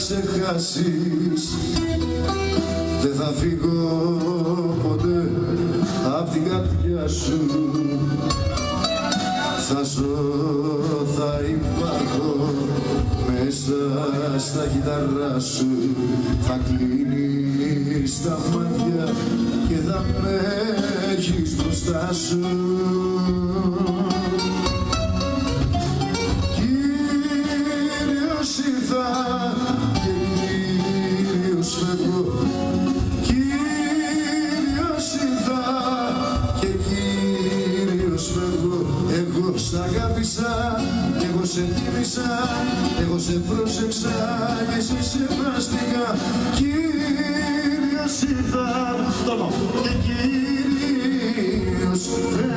ξεχάσεις. Δεν θα φύγω ποτέ απ' την καρδιά σου. Θα ζω, θα υπάρχω μέσα στα κύτταρά σου. Θα κλείνεις τα μάτια και θα με έχεις μπροστά σου. Κύριος ήρθα και Κύριος φεύγω. Κύριος ήρθα και Κύριος φεύγω. Εγώ σ' αγάπησα, εγώ σε τίμησα, εγώ σε πρόσεξα και σε σεβάστηκα. Κύριος ήρθα και Κύριος φεύγω.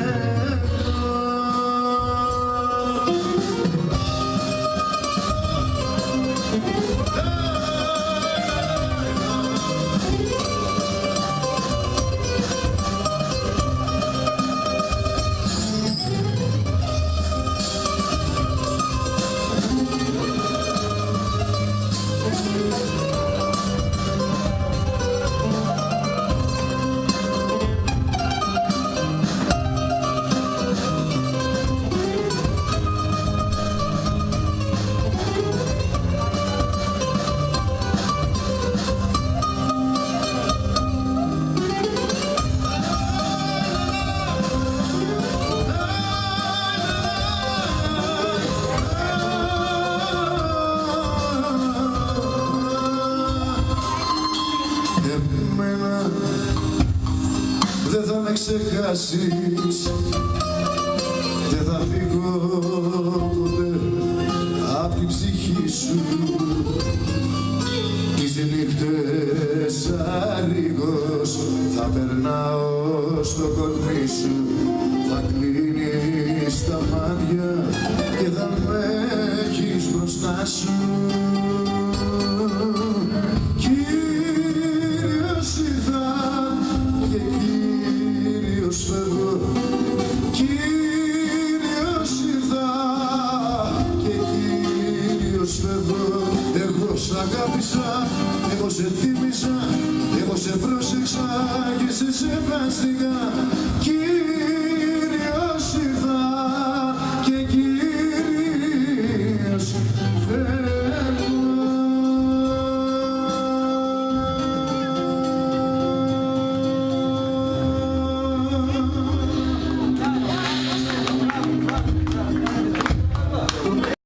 Δεν θα με ξεχάσεις, δεν θα φύγω ποτέ απ' την ψυχή σου. Τις νύχτες αρρίγος θα περνάω στο κορμί σου. Θα κλείνεις τα μάτια και θα με έχεις μπροστά σου. Κύριος ήρθα και Κύριος φεύγω. Κύριος ήρθα και Κύριος φεύγω. Εγώ σ' αγάπησα, εγώ σε τίμησα, εγώ σε πρόσεξα και σε σεβάστηκα.